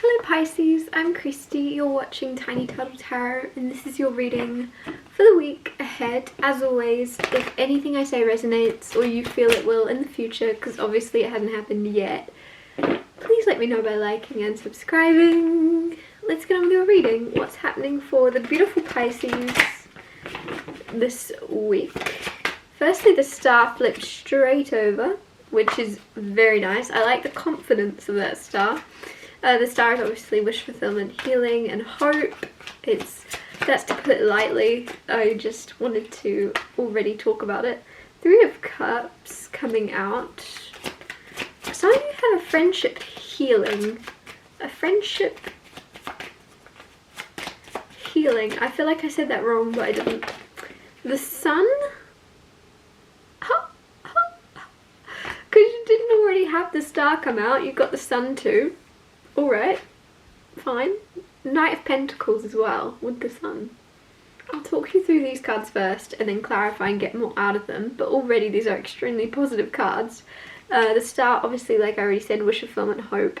Hello Pisces, I'm Christy, you're watching Tiny Turtle Tarot and this is your reading for the week ahead. As always, if anything I say resonates or you feel it will in the future, because obviously it hasn't happened yet, please let me know by liking and subscribing. Let's get on with your reading. What's happening for the beautiful Pisces this week? Firstly, the star flipped straight over, which is very nice. I like the confidence of that star. The star is obviously wish fulfillment, healing and hope. That's to put it lightly. I just wanted to already talk about it. Three of Cups coming out. Some of you have a friendship healing. A friendship healing. I feel like I said that wrong, but I didn't. The Sun? Because you didn't already have the star come out, you got the Sun too. Alright, fine. Knight of Pentacles as well, with the Sun. I'll talk you through these cards first and then clarify and get more out of them, but already these are extremely positive cards. The star, obviously, like I already said, wish fulfillment, hope,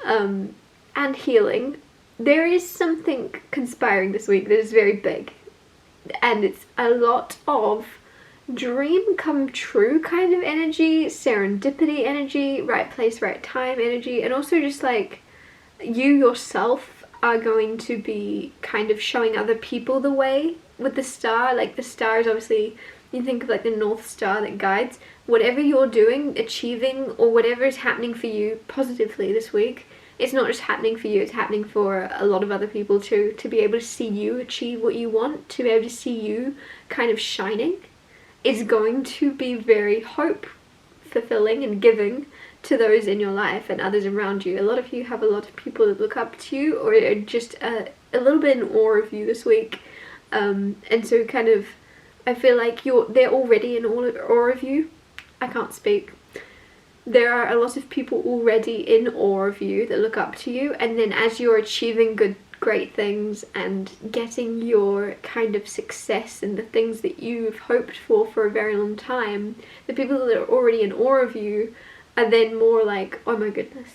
and healing. There is something conspiring this week that is very big, and it's a lot of dream come true kind of energy, serendipity energy, right place, right time energy, and also just like you yourself are going to be kind of showing other people the way with the star. Like the star is obviously, you think of like the North Star that guides whatever you're doing, achieving, or whatever is happening for you positively this week. It's not just happening for you, it's happening for a lot of other people too, to be able to see you achieve what you want, to be able to see you kind of shining. Is going to be very hope fulfilling and giving to those in your life and others around you. A lot of you have a lot of people that look up to you or are just a little bit in awe of you this week, and so kind of I feel like they're already in awe of you. I can't speak. There are a lot of people already in awe of you that look up to you, and then as you're achieving great things and getting your kind of success and the things that you've hoped for a very long time, the people that are already in awe of you are then more like, oh my goodness,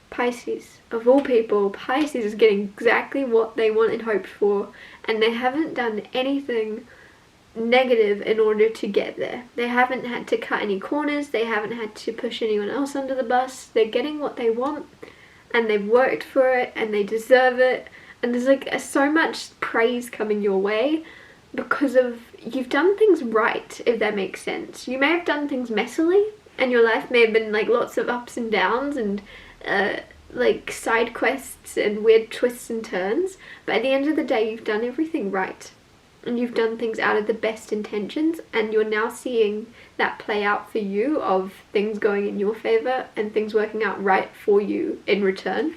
Pisces, of all people, Pisces is getting exactly what they want and hoped for, and they haven't done anything negative in order to get there. They haven't had to cut any corners, they haven't had to push anyone else under the bus. They're getting what they want and they've worked for it and they deserve it, and there's like so much praise coming your way because of you've done things right, if that makes sense. You may have done things messily and your life may have been like lots of ups and downs and like side quests and weird twists and turns, but at the end of the day you've done everything right and you've done things out of the best intentions, and you're now seeing that play out for you of things going in your favor and things working out right for you in return.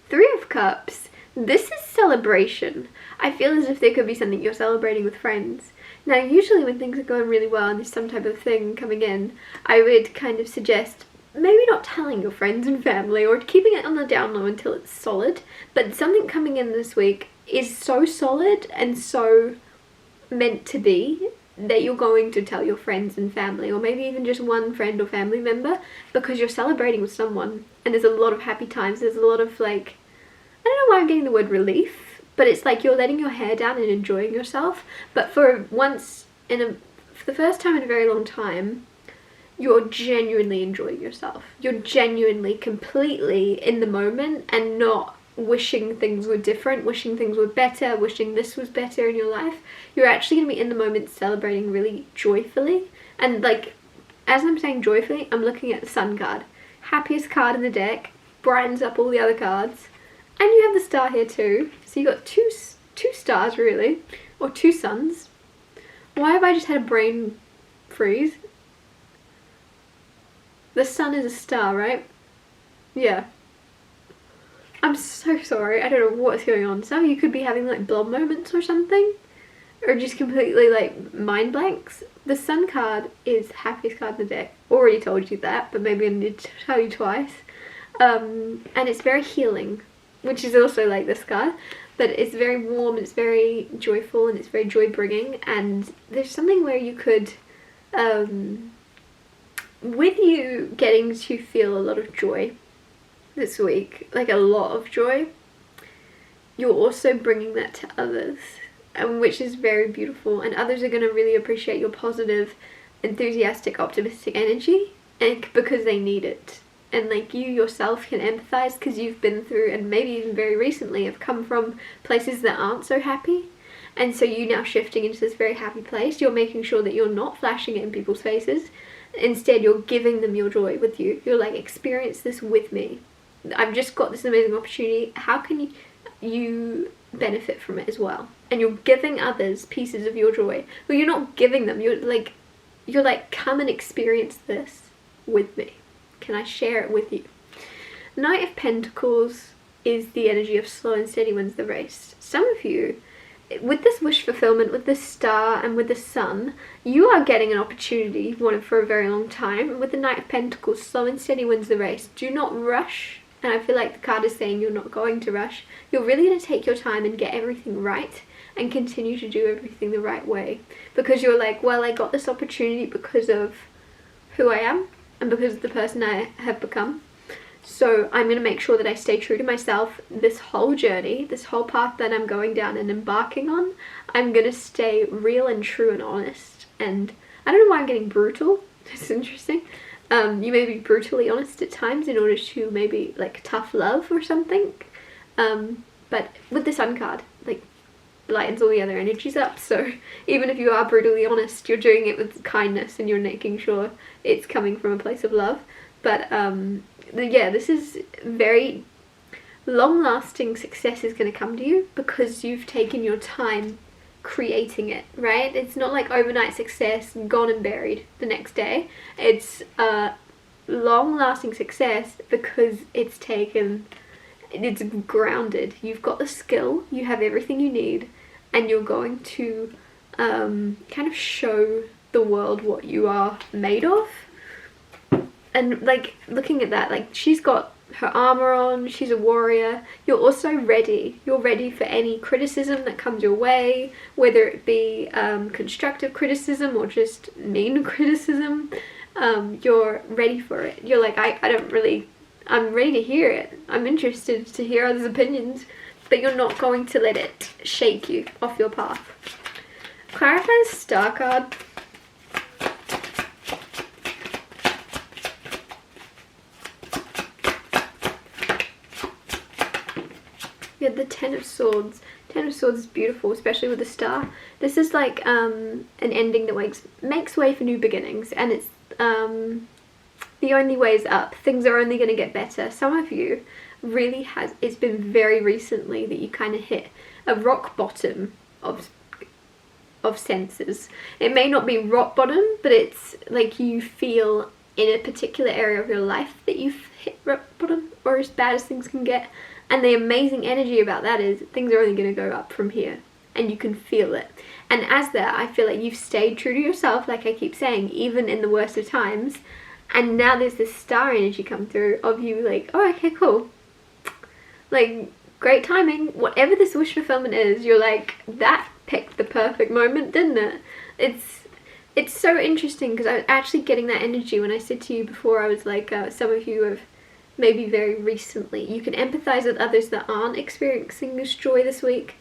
Three of Cups. This is celebration. I feel as if there could be something you're celebrating with friends. Now usually when things are going really well and there's some type of thing coming in, I would kind of suggest maybe not telling your friends and family or keeping it on the down low until it's solid, but something coming in this week is so solid and so meant to be that you're going to tell your friends and family, or maybe even just one friend or family member, because you're celebrating with someone and there's a lot of happy times. There's a lot of like, I don't know why I'm getting the word relief, but it's like you're letting your hair down and enjoying yourself. But for the first time in a very long time, you're genuinely enjoying yourself. You're genuinely completely in the moment and not wishing things were different, wishing things were better, wishing this was better in your life. You're actually going to be in the moment celebrating really joyfully. And like, as I'm saying joyfully, I'm looking at the Sun card. Happiest card in the deck, brightens up all the other cards. And you have the star here too. So you got two stars really, or two suns. Why have I just had a brain freeze? The Sun is a star, right? Yeah. I'm so sorry, I don't know what's going on. Some of you could be having like blob moments or something, or just completely like mind blanks. The Sun card is happiest card in the deck. Already told you that, but maybe I need to tell you twice. And it's very healing, which is also like this card, but it's very warm, it's very joyful, and it's very joy bringing. And there's something where you could with you getting to feel a lot of joy this week, like a lot of joy, you're also bringing that to others, and which is very beautiful, and others are going to really appreciate your positive, enthusiastic, optimistic energy, and because they need it. And like, you yourself can empathize because you've been through, and maybe even very recently have come from places that aren't so happy, and so you now shifting into this very happy place, you're making sure that you're not flashing it in people's faces. Instead, you're giving them your joy with you. You're like, experience this with me. I've just got this amazing opportunity. How can you benefit from it as well? And you're giving others pieces of your joy. Well, you're not giving them. You're like, come and experience this with me. Can I share it with you? Knight of Pentacles is the energy of slow and steady wins the race. Some of you, with this wish fulfillment, with the star and with the sun, you are getting an opportunity you've wanted for a very long time. And with the Knight of Pentacles, slow and steady wins the race. Do not rush. And I feel like the card is saying you're not going to rush. You're really going to take your time and get everything right and continue to do everything the right way. Because you're like, well, I got this opportunity because of who I am and because of the person I have become. So I'm going to make sure that I stay true to myself this whole journey, this whole path that I'm going down and embarking on. I'm going to stay real and true and honest. And I don't know why I'm getting brutal. It's interesting. You may be brutally honest at times in order to maybe like tough love or something. But with the Sun card, like, lightens all the other energies up. So even if you are brutally honest, you're doing it with kindness and you're making sure it's coming from a place of love. But yeah, this is very long-lasting success is going to come to you because you've taken your time creating it, right? It's not like overnight success, gone and buried the next day. It's long-lasting success because it's grounded. You've got the skill, you have everything you need, and you're going to kind of show the world what you are made of. And like, looking at that, like, she's got her armor on, she's a warrior. You're also ready. You're ready for any criticism that comes your way, whether it be constructive criticism or just mean criticism. You're ready for it. You're like, I'm ready to hear it. I'm interested to hear others' opinions, but you're not going to let it shake you off your path. Clarify the Star card. We had the Ten of Swords. Ten of Swords is beautiful, especially with the star. This is like an ending that makes way for new beginnings, and it's the only way is up. Things are only going to get better. Some of you really it's been very recently that you kind of hit a rock bottom of senses. It may not be rock bottom, but it's like you feel in a particular area of your life that you've hit rock bottom, or as bad as things can get. And the amazing energy about that is things are only going to go up from here, and you can feel it. And as that, I feel like you've stayed true to yourself, like I keep saying, even in the worst of times. And now there's this star energy come through of you like, oh, okay, cool. Like, great timing. Whatever this wish fulfillment is, you're like, that picked the perfect moment, didn't it? It's so interesting because I was actually getting that energy when I said to you before. I was like, some of you have maybe very recently. You can empathize with others that aren't experiencing this joy this week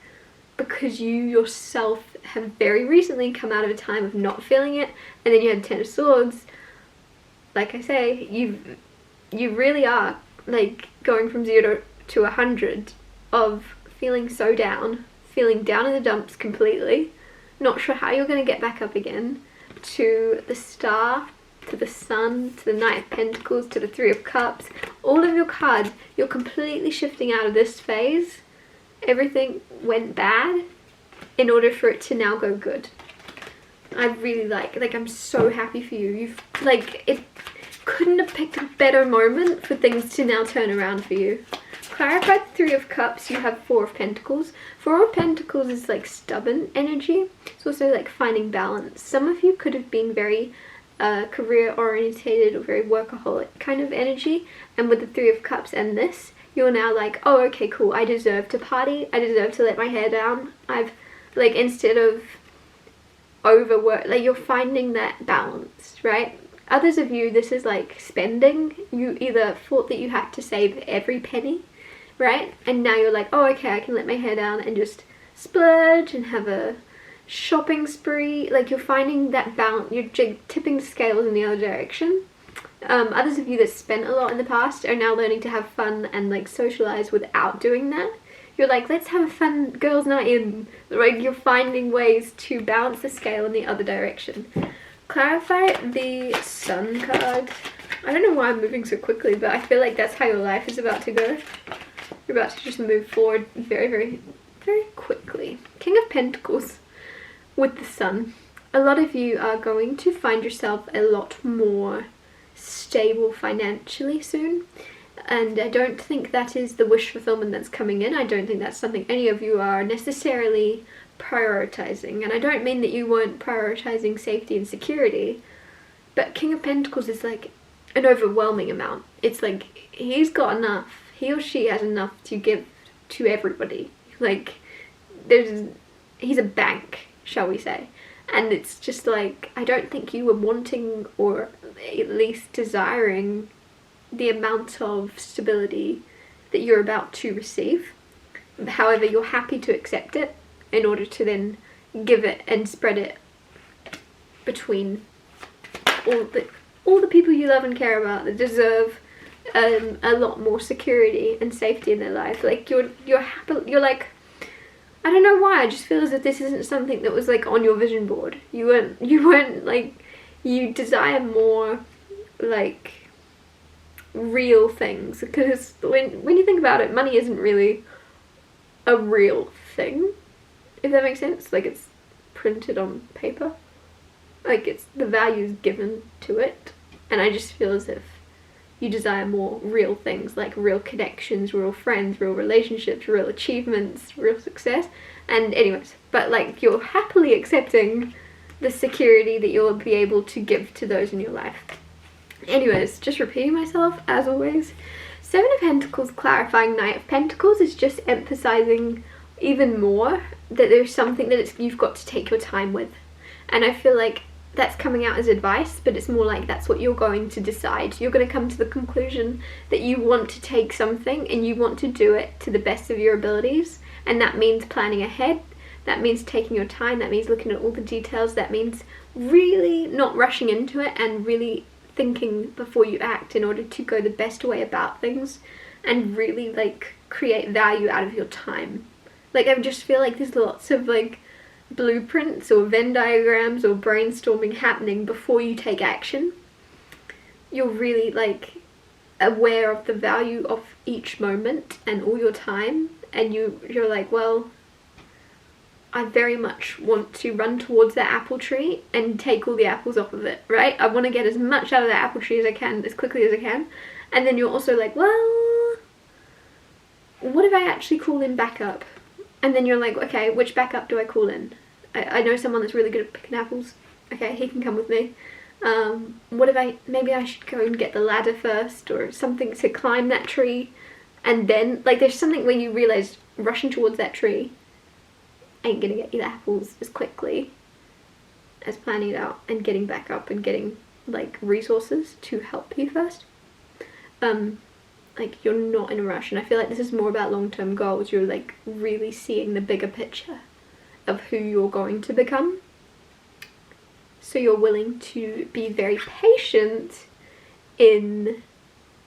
because you yourself have very recently come out of a time of not feeling it, and then you had Ten of Swords. Like I say, you really are like going from 0 to 100 of feeling so down, feeling down in the dumps completely, not sure how you're going to get back up again, to the Star, to the Sun, to the Knight of Pentacles, to the Three of Cups. All of your cards, you're completely shifting out of this phase. Everything went bad in order for it to now go good. I really like I'm so happy for you. You've it couldn't have picked a better moment for things to now turn around for you. Clarify the Three of Cups, you have Four of Pentacles. Four of Pentacles is like stubborn energy. It's also like finding balance. Some of you could have been very career orientated or very workaholic kind of energy, and with the Three of Cups and this, you're now like, oh, okay, cool, I deserve to party, I deserve to let my hair down. I've like, instead of overwork, like, you're finding that balance, right? Others of you, this is like spending. You either thought that you had to save every penny, right? And now you're like, oh, okay, I can let my hair down and just splurge and have a shopping spree. Like, you're finding that balance, you're tipping the scales in the other direction. Others of you that spent a lot in the past are now learning to have fun and like socialize without doing that. You're like, let's have a fun girls' night in. Like, you're finding ways to balance the scale in the other direction. Clarify the Sun card. I don't know why I'm moving so quickly, but I feel like that's how your life is about to go. You're about to just move forward very, very, very quickly. King of Pentacles with the Sun. A lot of you are going to find yourself a lot more stable financially soon. And I don't think that is the wish fulfillment that's coming in. I don't think that's something any of you are necessarily prioritizing. And I don't mean that you weren't prioritizing safety and security, but King of Pentacles is like an overwhelming amount. It's like he's got enough. He or she has enough to give to everybody. Like, he's a bank, shall we say. And it's just like, I don't think you were wanting or at least desiring the amount of stability that you're about to receive. However, you're happy to accept it in order to then give it and spread it between all the people you love and care about that deserve a lot more security and safety in their life. Like, you're happy, you're like, I don't know why, I just feel as if this isn't something that was like on your vision board. You weren't like, you desire more like real things, because when you think about it, money isn't really a real thing, if that makes sense. Like, it's printed on paper, like it's the values given to it, and I just feel as if you desire more real things, like real connections, real friends, real relationships, real achievements, real success. And anyways, but like, you're happily accepting the security that you'll be able to give to those in your life. Anyways, just repeating myself as always. Seven of Pentacles clarifying Knight of Pentacles is just emphasizing even more that there's something that you've got to take your time with. And I feel like that's coming out as advice, but it's more like that's what you're going to decide. You're going to come to the conclusion that you want to take something and you want to do it to the best of your abilities. And that means planning ahead. That means taking your time. That means looking at all the details. That means really not rushing into it and really thinking before you act in order to go the best way about things and really like create value out of your time. Like, I just feel like there's lots of like blueprints or Venn diagrams or brainstorming happening before you take action. You're really like aware of the value of each moment and all your time, and you're like, well, I very much want to run towards that apple tree and take all the apples off of it, right? I want to get as much out of that apple tree as I can, as quickly as I can. And then you're also like, well, what if I actually call in backup? And then you're like, okay, which backup do I call in? I know someone that's really good at picking apples. Okay, he can come with me. What if maybe I should go and get the ladder first or something to climb that tree. And then, like, there's something where you realize rushing towards that tree ain't gonna get you the apples as quickly as planning it out and getting back up and getting like resources to help you first. Like, you're not in a rush, and I feel like this is more about long-term goals. You're like really seeing the bigger picture of who you're going to become, so you're willing to be very patient in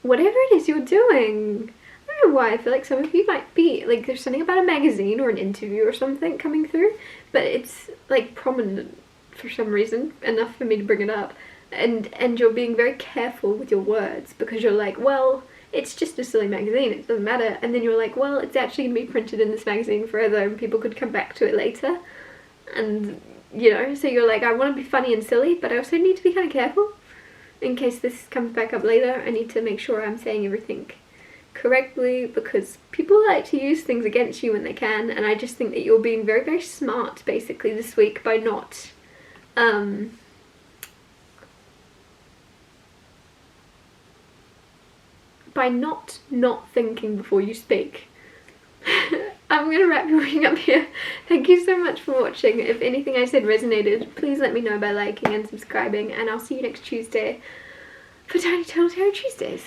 whatever it is you're doing. I don't know why, I feel like some of you might be like, there's something about a magazine or an interview or something coming through, but it's like prominent for some reason, enough for me to bring it up, and you're being very careful with your words, because you're like, well, it's just a silly magazine, it doesn't matter. And then you're like, well, it's actually going to be printed in this magazine forever and people could come back to it later. And, you know, so you're like, I want to be funny and silly, but I also need to be kind of careful. In case this comes back up later, I need to make sure I'm saying everything correctly, because people like to use things against you when they can. And I just think that you're being very, very smart, basically, this week by not... by not thinking before you speak. I'm gonna wrap your reading up here. Thank you so much for watching. If anything I said resonated, please let me know by liking and subscribing, and I'll see you next Tuesday for Tiny Telltale Tuesdays.